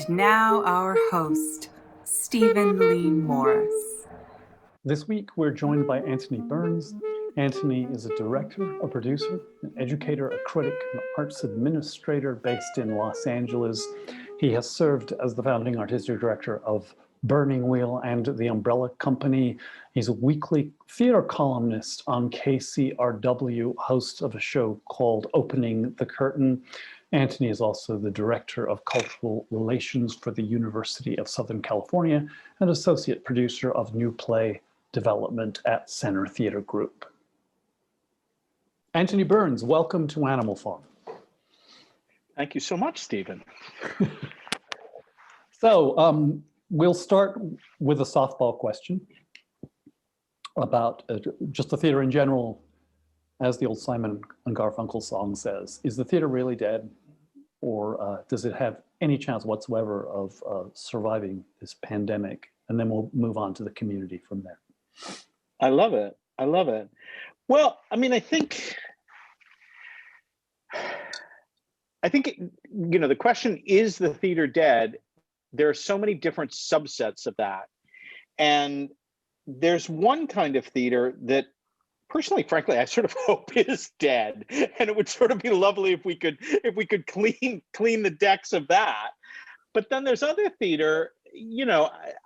And now our host, Stephen Lee Morris. This week, we're joined by Anthony Byrnes. Anthony is a director, a producer, an educator, a critic, an arts administrator based in Los Angeles. He has served as the founding artistic director of Burning Wheel and The Umbrella Company. He's a weekly theater columnist on KCRW, host of a show called Opening the Curtain. Anthony is also the director of cultural relations for the University of Southern California and associate producer of new play development at Center Theater Group. Anthony Byrnes, welcome to Animal Farm. Thank you so much, Stephen. So we'll start with a softball question about just the theater in general. As the old Simon and Garfunkel song says, is the theater really dead? Or does it have any chance whatsoever of surviving this pandemic? And then we'll move on to the community from there. I love it. I love it. Well, I mean, I think, the question, is the theater dead? There are so many different subsets of that. And there's one kind of theater that personally, frankly, I sort of hope is dead. And it would sort of be lovely if we could clean the decks of that. But then there's other theater,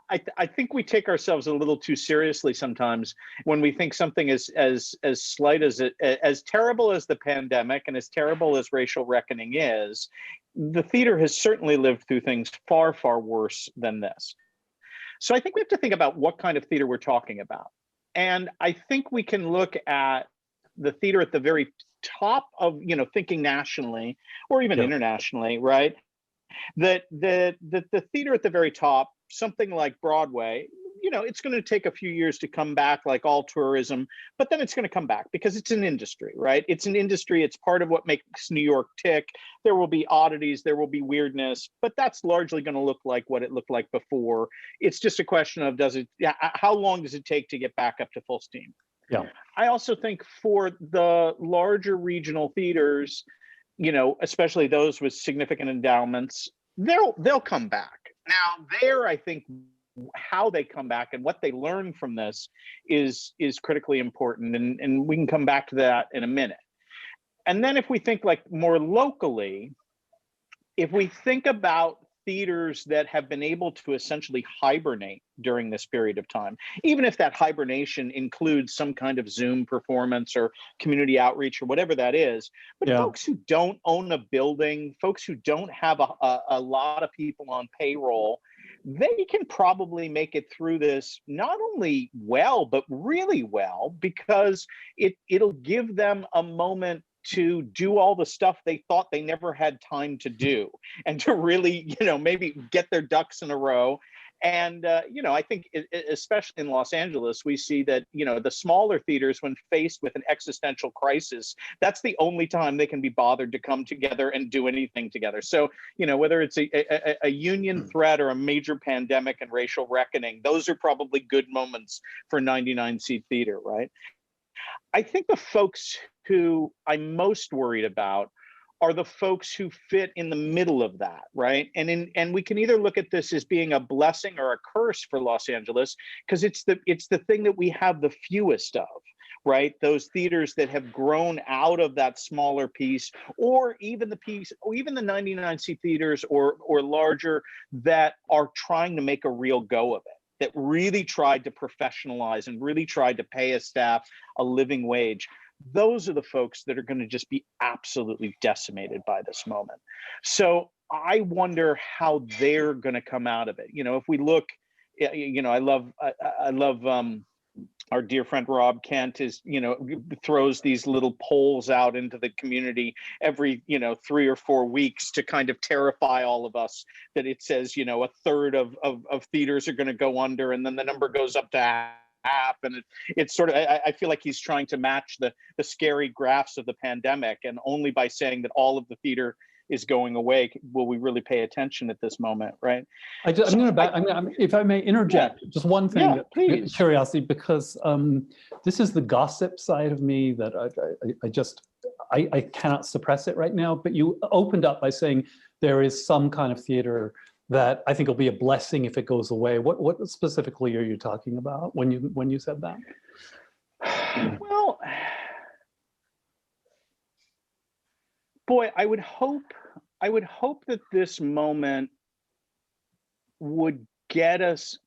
I think we take ourselves a little too seriously sometimes when we think something is as slight as terrible as the pandemic and as terrible as racial reckoning is. The theater has certainly lived through things far, far worse than this. So I think we have to think about what kind of theater we're talking about. And I think we can look at the theater at the very top of, thinking nationally or even internationally, right? That the theater at the very top, something like Broadway, it's going to take a few years to come back, like all tourism, but then it's going to come back because it's an industry, right? It's an industry. It's part of what makes New York tick. There will be oddities, there will be weirdness, but that's largely going to look like what it looked like before. It's just a question of how long does it take to get back up to full steam? Yeah. I also think for the larger regional theaters, especially those with significant endowments, they'll come back. Now, I think how they come back and what they learn from this is critically important, and we can come back to that in a minute. And then if we think like more locally, if we think about theaters that have been able to essentially hibernate during this period of time, even if that hibernation includes some kind of Zoom performance or community outreach or whatever that is, but folks who don't own a building, folks who don't have a lot of people on payroll, they can probably make it through this not only well, but really well, because it'll give them a moment to do all the stuff they thought they never had time to do, and to really, maybe get their ducks in a row. And, I think especially in Los Angeles, we see that, the smaller theaters, when faced with an existential crisis, that's the only time they can be bothered to come together and do anything together. So, whether it's a union threat or a major pandemic and racial reckoning, those are probably good moments for 99-seat theater, right? I think the folks who I'm most worried about are the folks who fit in the middle of that, right? And we can either look at this as being a blessing or a curse for Los Angeles, because it's the thing that we have the fewest of, right? Those theaters that have grown out of that smaller piece, or even the 99-seat theaters or larger that are trying to make a real go of it, that really tried to professionalize and really tried to pay a staff a living wage. Those are the folks that are going to just be absolutely decimated by this moment. So I wonder how they're going to come out of it. If we look, I love our dear friend Rob Kent throws these little polls out into the community every 3 or 4 weeks to kind of terrify all of us, that it says a third of theaters are going to go under, and then the number goes up to half. And it's sort of, I feel like he's trying to match the scary graphs of the pandemic, and only by saying that all of the theater is going away will we really pay attention at this moment, right? If I may interject, just one thing, please. Curiosity, because this is the gossip side of me that I cannot suppress it right now. But you opened up by saying there is some kind of theater that I think will be a blessing if it goes away. What specifically are you talking about when you said that? Well, boy, I would hope that this moment would get us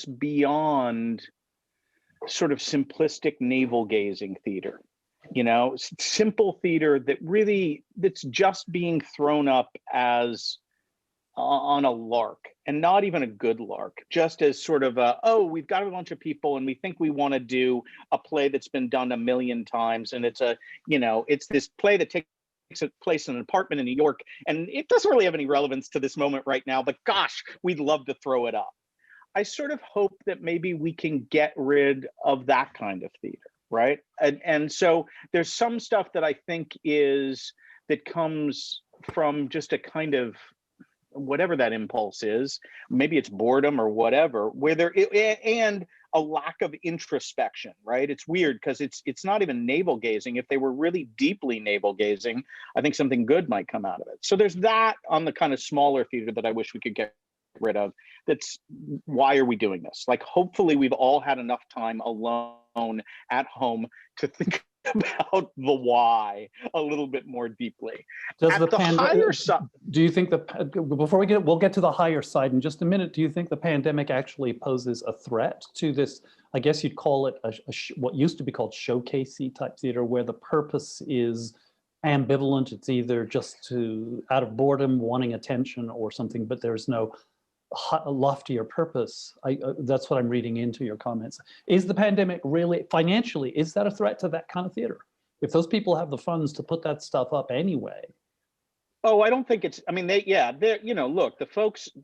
beyond sort of simplistic navel gazing theater, simple theater that's just being thrown up as on a lark, and not even a good lark, just as sort of we've got a bunch of people and we think we want to do a play that's been done a million times, and it's this play that takes place in an apartment in New York, and it doesn't really have any relevance to this moment right now, but gosh, we'd love to throw it up. I sort of hope that maybe we can get rid of that kind of theater, right? And so there's some stuff that I think that comes from just a kind of whatever that impulse is, maybe it's boredom or whatever, and a lack of introspection, right? It's weird because it's not even navel gazing. If they were really deeply navel gazing, I think something good might come out of it. So there's that on the kind of smaller theater that I wish we could get rid of. That's why are we doing this? Like, hopefully we've all had enough time alone at home to think about the why a little bit more deeply. Does the higher side, do you think before we'll get to the higher side in just a minute, do you think the pandemic actually poses a threat to this? I guess you'd call it what used to be called showcasey type theater, where the purpose is ambivalent. It's either just out of boredom, wanting attention or something, but there's no loftier purpose. That's what I'm reading into your comments. Is the pandemic really, financially, is that a threat to that kind of theater? If those people have the funds to put that stuff up anyway. Oh, I don't think it's, I mean, look, the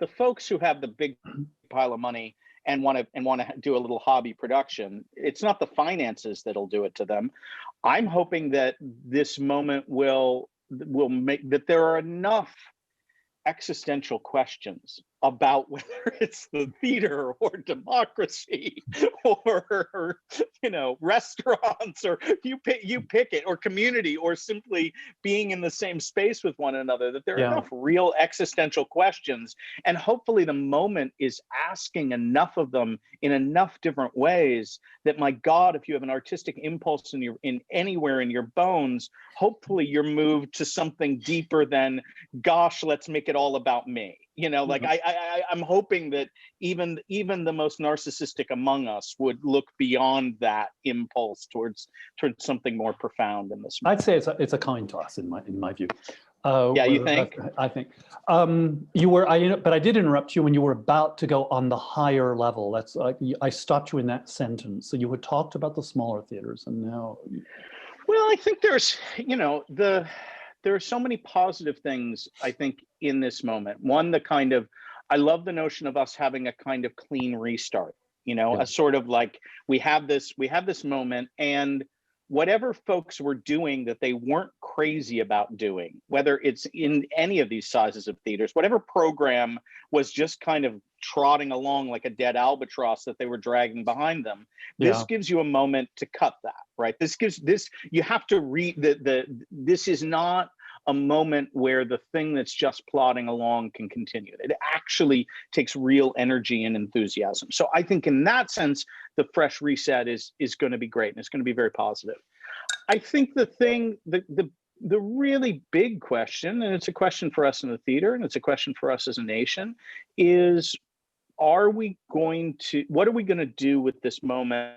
folks who have the big pile of money and want to do a little hobby production, it's not the finances that'll do it to them. I'm hoping that this moment will make that there are enough existential questions about whether it's the theater or democracy or restaurants, or you pick it, or community, or simply being in the same space with one another, that there are enough real existential questions, and hopefully the moment is asking enough of them in enough different ways that, my God, if you have an artistic impulse in anywhere in your bones, hopefully you're moved to something deeper than, gosh, let's make it all about me. Like I'm hoping that even the most narcissistic among us would look beyond that impulse towards something more profound in this moment. I'd say it's a coin toss in my view. Yeah, you think? I think you were. But I did interrupt you when you were about to go on the higher level. That's I stopped you in that sentence. So you had talked about the smaller theaters, and now. Well, I think there's there are so many positive things, I think, in this moment. One, I love the notion of us having a kind of clean restart, a sort of like, we have this moment, and whatever folks were doing that they weren't crazy about doing, whether it's in any of these sizes of theaters, whatever program was just kind of trotting along like a dead albatross that they were dragging behind them. This gives you a moment to cut that, right? You have to read this is not a moment where the thing that's just plodding along can continue. It actually takes real energy and enthusiasm. So I think in that sense, the fresh reset is going to be great, and it's going to be very positive. I think the really big question, and it's a question for us in the theater, and it's a question for us as a nation, is what are we going to do with this moment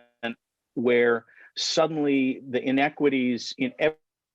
where suddenly the inequities in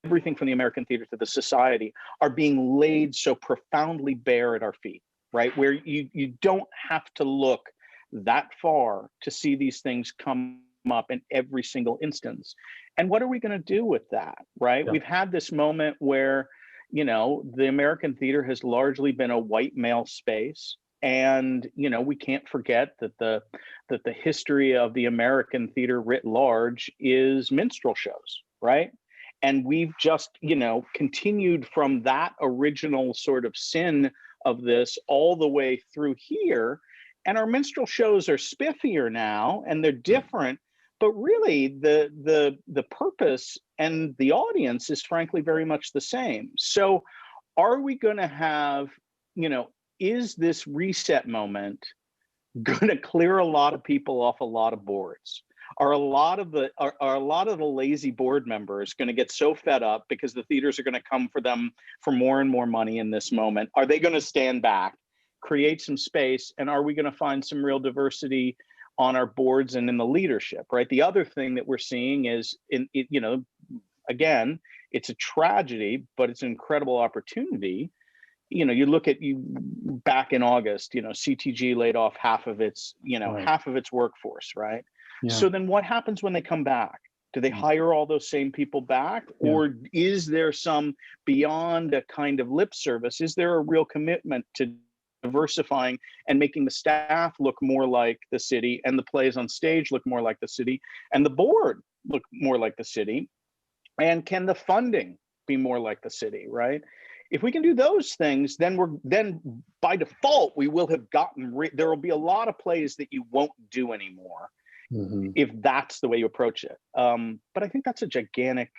everything from the American theater to the society are being laid so profoundly bare at our feet, right? Where you don't have to look that far to see these things come up in every single instance. And what are we going to do with that, right? We've had this moment where, the American theater has largely been a white male space. And, we can't forget that the history of the American theater writ large is minstrel shows, right? And we've just, continued from that original sort of sin of this all the way through here. And our minstrel shows are spiffier now, and they're different. But really, the purpose and the audience is frankly very much the same. So are we going to have, is this reset moment going to clear a lot of people off a lot of boards? Are a lot of the lazy board members going to get so fed up because the theaters are going to come for them for more and more money in this moment? Are they going to stand back, create some space, and are we going to find some real diversity on our boards and in the leadership? Right. The other thing that we're seeing is, again, it's a tragedy, but it's an incredible opportunity. You look at back in August, CTG laid off half of its workforce, right? Yeah. So then what happens when they come back? Do they hire all those same people back? Yeah. Or is there some, beyond a kind of lip service, is there a real commitment to diversifying and making the staff look more like the city, and the plays on stage look more like the city, and the board look more like the city? And can the funding be more like the city, right? If we can do those things, then by default, we will have there will be a lot of plays that you won't do anymore, if that's the way you approach it. But I think that's a gigantic,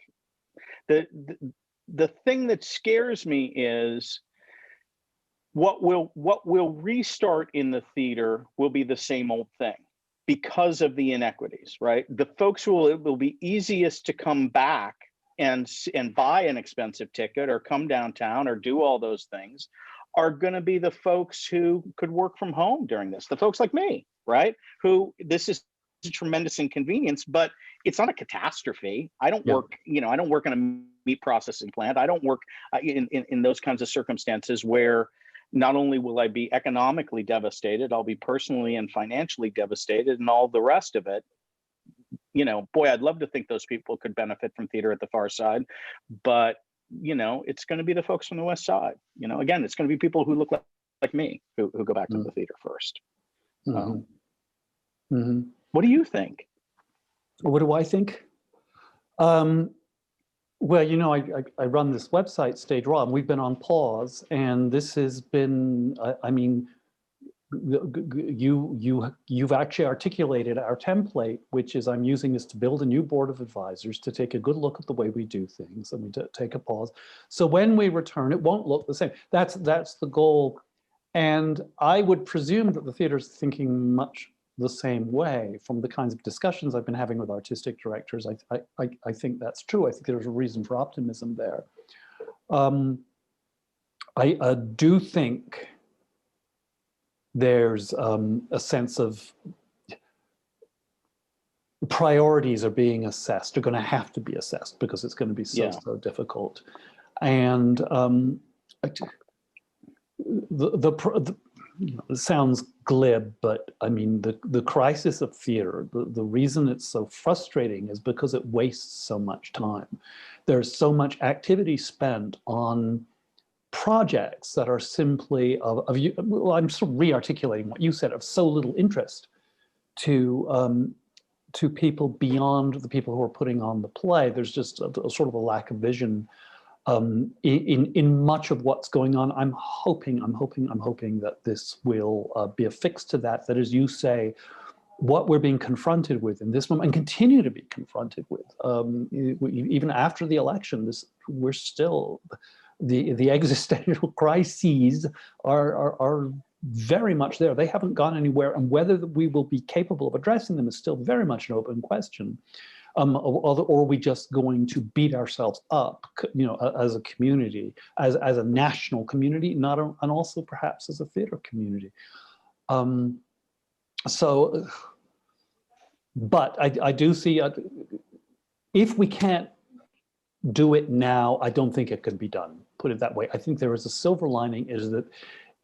the thing that scares me is what will restart in the theater will be the same old thing because of the inequities, right? The folks who it will be easiest to come back and buy an expensive ticket or come downtown or do all those things are going to be the folks who could work from home during this. The folks like me, right? Who this is a tremendous inconvenience, but it's not a catastrophe. I don't work, I don't work in a meat processing plant. I don't work in those kinds of circumstances where not only will I be economically devastated, I'll be personally and financially devastated and all the rest of it. Boy, I'd love to think those people could benefit from theater at the far side, but it's going to be the folks from the West Side. Again, it's going to be people who look like me who go back to the theater first. What do you think? What do I think? Well, I run this website, Stage Raw, and we've been on pause, and this has been, you've actually articulated our template, which is I'm using this to build a new board of advisors to take a good look at the way we do things, and we take a pause. So when we return, it won't look the same. That's the goal, and I would presume that the theater's thinking much the same way from the kinds of discussions I've been having with artistic directors. I think that's true. I think there's a reason for optimism there. I do think there's a sense of priorities are being assessed, are going to have to be assessed because it's going to be so difficult. And it sounds glib, but I mean, the crisis of theater, the reason it's so frustrating is because it wastes so much time. There's so much activity spent on projects that are simply I'm sort of re-articulating what you said, of so little interest to people beyond the people who are putting on the play. There's just a sort of a lack of vision in much of what's going on. I'm hoping that this will be a fix to that. That, as you say, what we're being confronted with in this moment and continue to be confronted with, even after the election, we're still, the existential crises are very much there. They haven't gone anywhere, and whether we will be capable of addressing them is still very much an open question. Or are we just going to beat ourselves up, as a community, as a national community, and also perhaps as a theater community? But I do see, if we can't do it now, I don't think it can be done. Put it that way. I think there is a silver lining, is that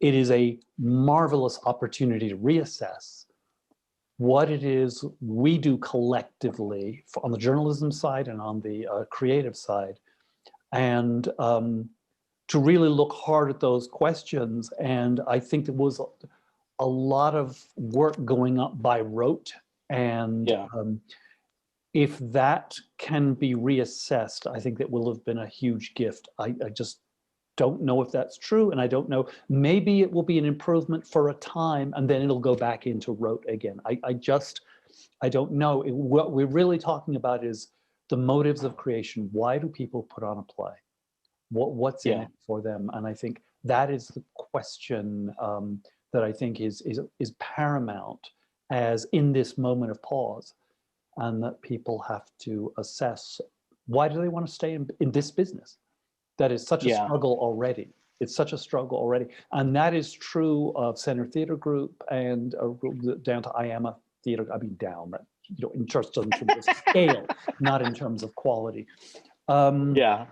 it is a marvelous opportunity to reassess what it is we do collectively on the journalism side and on the creative side, and to really look hard at those questions. And I think there was a lot of work going up by rote, and if that can be reassessed, I think that will have been a huge gift. I just don't know if that's true, and I don't know. Maybe it will be an improvement for a time, and then it'll go back into rote again. I don't know. What we're really talking about is the motives of creation. Why do people put on a play? What's in it for them? And I think That is the question that I think is paramount as in this moment of pause, and that people have to assess, why do they want to stay in this business? That is such a struggle already. It's such a struggle already. And that is true of Center Theatre Group and down to I Am a Theatre, I mean down, but in terms of scale, not in terms of quality. Yeah.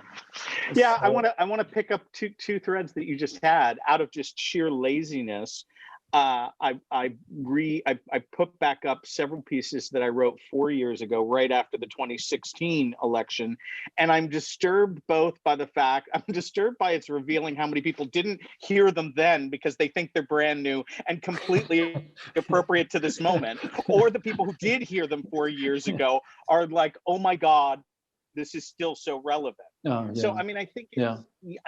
So, I want to pick up two threads that you just had out of just sheer laziness. I put back up several pieces that I wrote 4 years ago, right after the 2016 election, and I'm disturbed both by the fact I'm disturbed by its revealing how many people didn't hear them then because they think they're brand new and completely appropriate to this moment, or the people who did hear them 4 years ago are like, oh my God, this is still so relevant. So I mean, I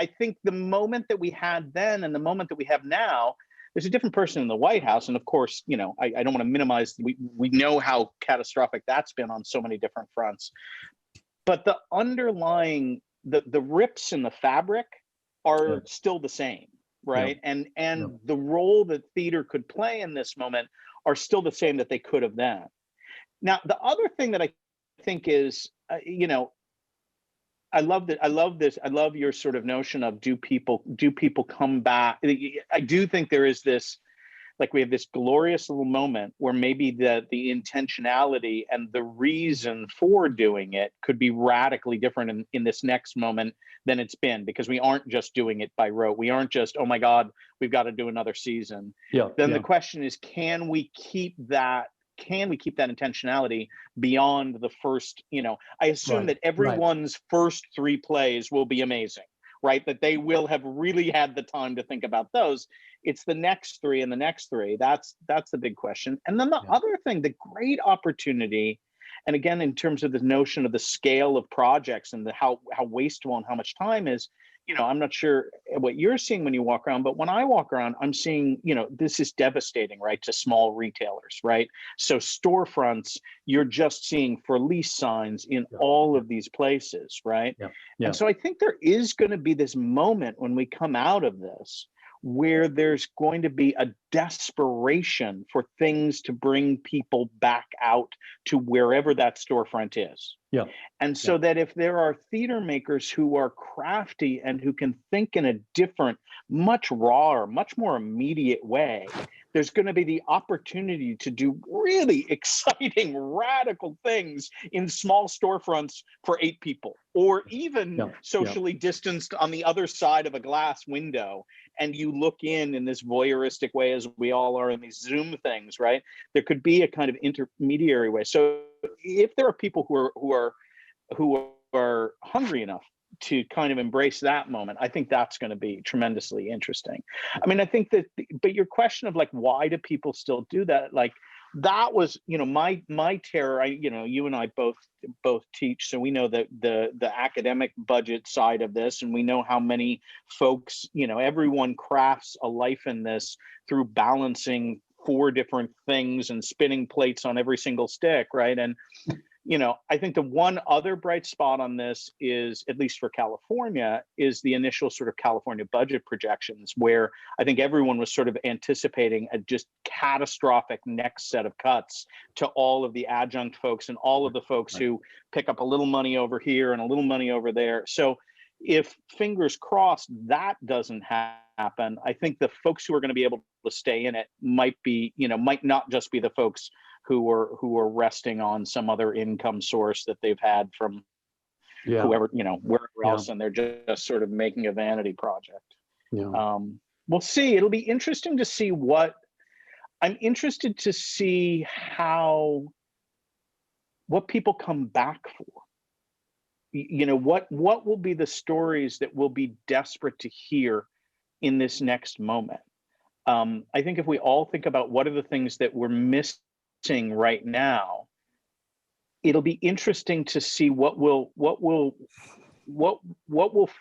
think the moment that we had then and the moment that we have now, there's a different person in the White House. And of course, I don't want to minimize, we know how catastrophic that's been on so many different fronts. But the underlying, the rips in the fabric are still the same, right? And the role that theater could play in this moment are still the same that they could have then. Now, the other thing that I think is, I love that. I love this. I love your sort of notion of do people come back? I do think there is this, like we have this glorious little moment where maybe the intentionality and the reason for doing it could be radically different in this next moment than it's been, because we aren't just doing it by rote. We aren't just, oh my God, we've got to do another season. The question is, can we keep that intentionality beyond the first, I assume that everyone's first 3 plays will be amazing, right? That they will have really had the time to think about those. It's the next 3 and the next 3. That's the big question. And then the other thing, the great opportunity, and again, in terms of the notion of the scale of projects and how wasteful and how much time is, I'm not sure what you're seeing when you walk around, but when I walk around, I'm seeing, this is devastating, right, to small retailers, right? So storefronts, you're just seeing for lease signs in all of these places, right? And so I think there is going to be this moment when we come out of this where there's going to be a desperation for things to bring people back out to wherever that storefront is. And so that if there are theater makers who are crafty and who can think in a different, much rawer, much more immediate way, there's going to be the opportunity to do really exciting, radical things in small storefronts for 8 people, or even socially distanced on the other side of a glass window. And you look in this voyeuristic way, as we all are in these Zoom things, right? There could be a kind of intermediary way. So if there are people who are hungry enough to kind of embrace that moment, I think that's going to be tremendously interesting. I mean, I think that, but your question of like, why do people still do that? Like, that was, my terror. You and I both teach, so we know that the academic budget side of this, and we know how many folks, everyone crafts a life in this through balancing 4 different things and spinning plates on every single stick, right? And I think the one other bright spot on this is, at least for California, is the initial sort of California budget projections, where I think everyone was sort of anticipating a just catastrophic next set of cuts to all of the adjunct folks and all of the folks who pick up a little money over here and a little money over there. So if, fingers crossed, that doesn't happen, I think the folks who are going to be able to stay in it might not just be the folks who are resting on some other income source that they've had from whoever, wherever else, and they're just sort of making a vanity project. We'll see. It'll be interesting to see I'm interested to see what people come back for. What will be the stories that we'll be desperate to hear in this next moment? I think if we all think about what are the things that we're missing right now, it'll be interesting to see what will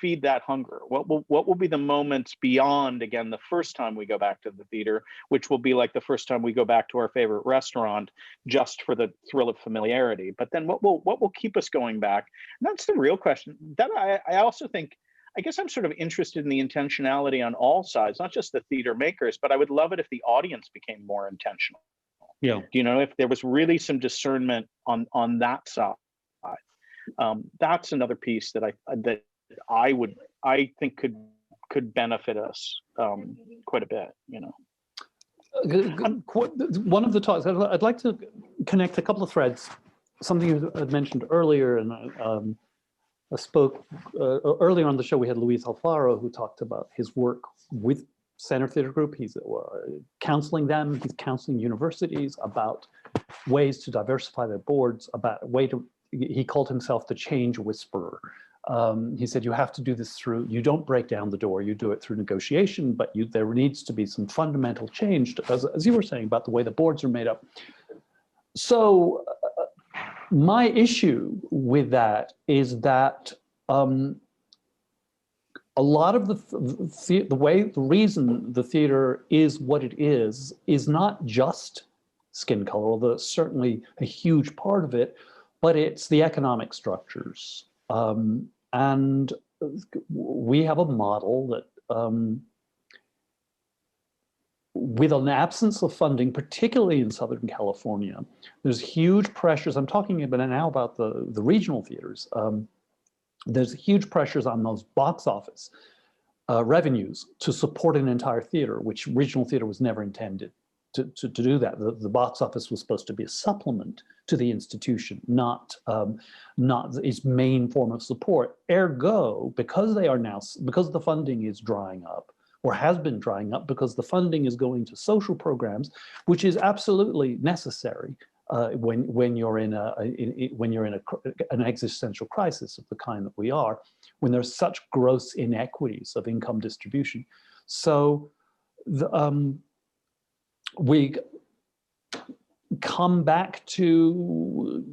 feed that hunger. What will be the moments beyond, again, the first time we go back to the theater, which will be like the first time we go back to our favorite restaurant just for the thrill of familiarity. But then what will keep us going back? And that's the real question. That I also think I guess I'm sort of interested in the intentionality on all sides, not just the theater makers, but I would love it if the audience became more intentional. Yeah. You know, if there was really some discernment on that side. That's another piece that I think could benefit us quite a bit, you know. One of the talks, I'd like to connect a couple of threads. Something you had mentioned earlier, and I spoke earlier on the show. We had Luis Alfaro, who talked about his work with Center Theatre Group. He's counseling them. He's counseling universities about ways to diversify their boards. He called himself the change whisperer. He said you have to do this you don't break down the door, you do it through negotiation, but there needs to be some fundamental change, as you were saying, about the way the boards are made up. So my issue with that is that a lot of the reason the theater is what it is not just skin color, although it's certainly a huge part of it, but it's the economic structures. And we have a model that, with an absence of funding, particularly in Southern California, there's huge pressures. I'm talking now about the regional theaters. There's huge pressures on those box office revenues to support an entire theater, which regional theater was never intended to do that. The box office was supposed to be a supplement to the institution, not its main form of support. Ergo, because the funding is drying up, or has been drying up, because the funding is going to social programs, which is absolutely necessary when you're in an existential crisis of the kind that we are, when there's such gross inequities of income distribution. So we come back to,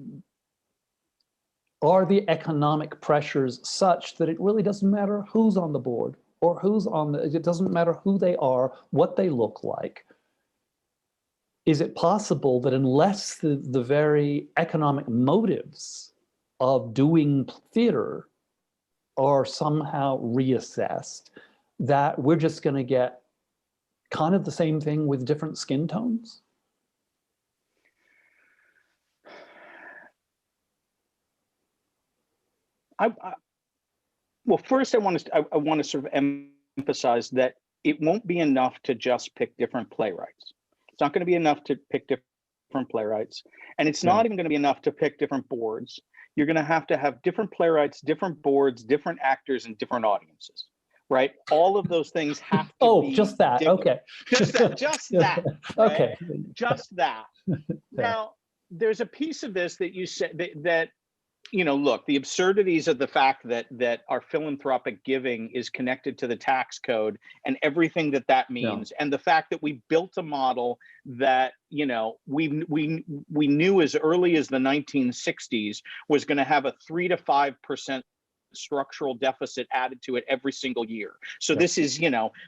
are the economic pressures such that it really doesn't matter who's on the board or it doesn't matter who they are, what they look like? Is it possible that unless the very economic motives of doing theater are somehow reassessed, that we're just going to get kind of the same thing with different skin tones? Well, first I want to sort of emphasize that it won't be enough to just pick different playwrights. It's not going to be enough to pick different playwrights, and it's not even going to be enough to pick different boards. You're going to have different playwrights, different boards, different actors, and different audiences. Right? All of those things have to be just that. different. Okay. Just that. Right? Okay. Just that. Now, there's a piece of this that you said that look, the absurdities of the fact that our philanthropic giving is connected to the tax code and everything that means, and the fact that we built a model that we knew as early as the 1960s was going to have a 3 to 5% structural deficit added to it every single year. So this is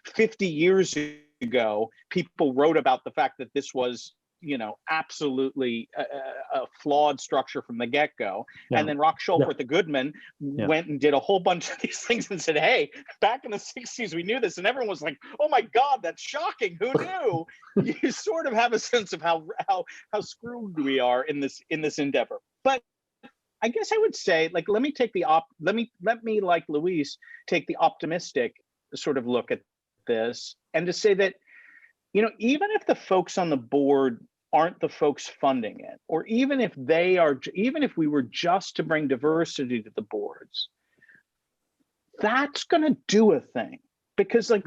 50 years ago, people wrote about the fact that this was absolutely a flawed structure from the get-go. And then Rock Schulford, the Goodman, went and did a whole bunch of these things and said, hey, back in the 60s, we knew this. And everyone was like, oh my God, that's shocking. Who knew? You sort of have a sense of how screwed we are in this endeavor. But I guess I would say, like, let me like Luis take the optimistic sort of look at this, and to say that, even if the folks on the board aren't the folks funding it, or even if we were just to bring diversity to the boards, that's going to do a thing. Because let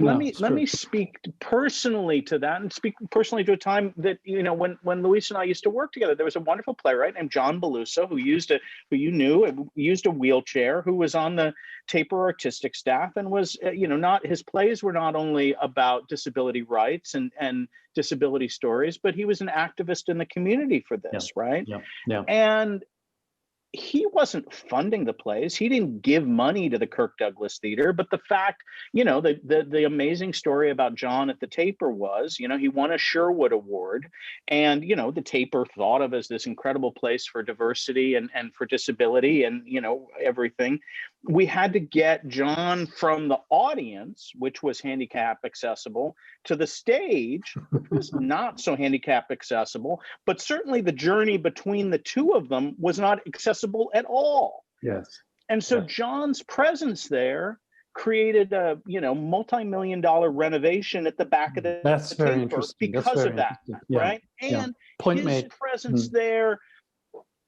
me speak personally to that, and speak personally to a time that when Luis and I used to work together. There was a wonderful playwright named John Beluso who used a wheelchair, who was on the Taper artistic staff, and was his plays were not only about disability rights and disability stories, but he was an activist in the community for this, right? Yeah. And he wasn't funding the plays. He didn't give money to the Kirk Douglas Theater. But the fact, the amazing story about John at the Taper was, he won a Sherwood Award, and, the Taper thought of as this incredible place for diversity and for disability and, everything. we had to get John from the audience, which was handicap accessible, to the stage, which was not so handicap accessible, but certainly the journey between the two of them was not accessible at all. Yes. And so Yeah. John's presence there created a, multi-million-dollar renovation at the back of the That's very paper interesting. because of that, Yeah. right? Yeah. And Point his made. presence there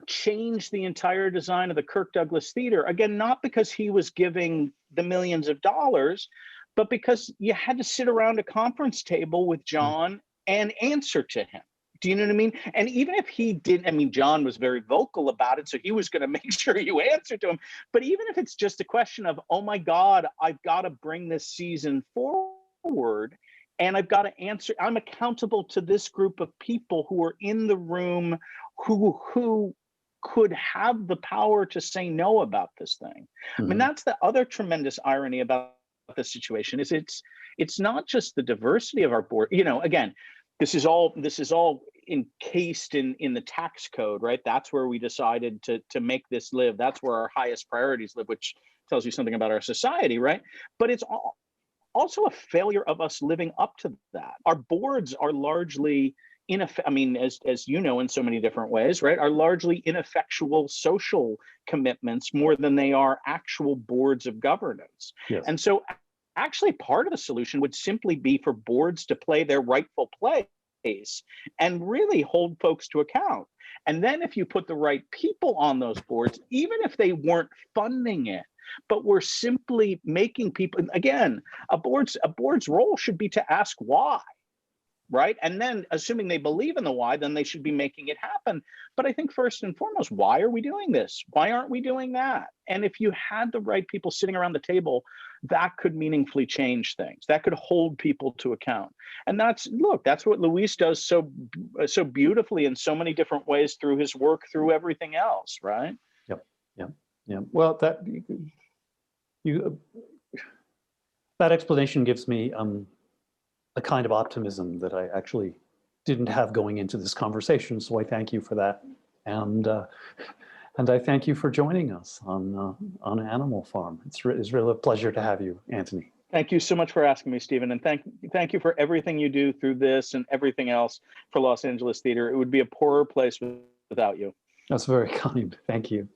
changed the entire design of the Kirk Douglas Theater. Again, not because he was giving the millions of dollars, but because you had to sit around a conference table with John and answer to him. Do you know what I mean? And even if he didn't, John was very vocal about it, so he was going to make sure you answer to him. But even if it's just a question of, oh my God, I've got to bring this season forward, and I've got to answer, I'm accountable to this group of people who are in the room who could have the power to say no about this thing. That's the other tremendous irony about this situation, is it's not just the diversity of our board. Again, this is all encased in the tax code, right? That's where we decided to make this live. That's where our highest priorities live, which tells you something about our society, right? But it's also a failure of us living up to that. Our boards are largely as you know, in so many different ways, right, are largely ineffectual social commitments more than they are actual boards of governance. Yes. And so actually part of the solution would simply be for boards to play their rightful place and really hold folks to account. And then if you put the right people on those boards, even if they weren't funding it, but we're simply making people, again, a board's role should be to ask why. Right. And then assuming they believe in the why, then they should be making it happen. But I think first and foremost, why are we doing this? Why aren't we doing that? And if you had the right people sitting around the table, that could meaningfully change things. That could hold people to account. And that's what Luis does so beautifully in so many different ways through his work, through everything else. Right. Yeah. Well, that explanation gives me a kind of optimism that I actually didn't have going into this conversation. So I thank you for that. And I thank you for joining us on Animal Farm. It's really a pleasure to have you, Anthony. Thank you so much for asking me, Stephen. And thank you for everything you do through this and everything else for Los Angeles Theater. It would be a poorer place without you. That's very kind. Thank you.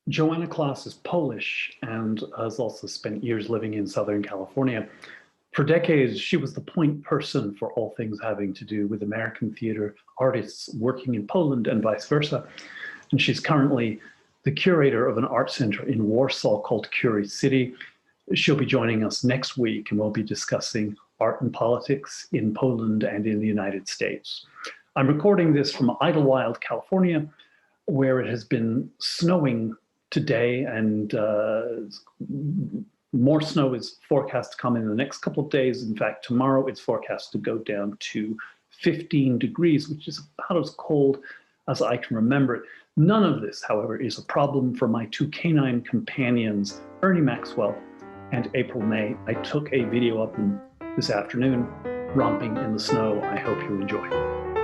Joanna Klaas is Polish and has also spent years living in Southern California. For decades, she was the point person for all things having to do with American theater artists working in Poland and vice versa. And she's currently the curator of an art center in Warsaw called Curie City. She'll be joining us next week, and we'll be discussing art and politics in Poland and in the United States. I'm recording this from Idlewild, California, where it has been snowing today, and more snow is forecast to come in the next couple of days. In fact, tomorrow it's forecast to go down to 15 degrees, which is about as cold as I can remember it. None of this, however, is a problem for my two canine companions, Ernie Maxwell and April May. I took a video of them this afternoon romping in the snow. I hope you enjoy.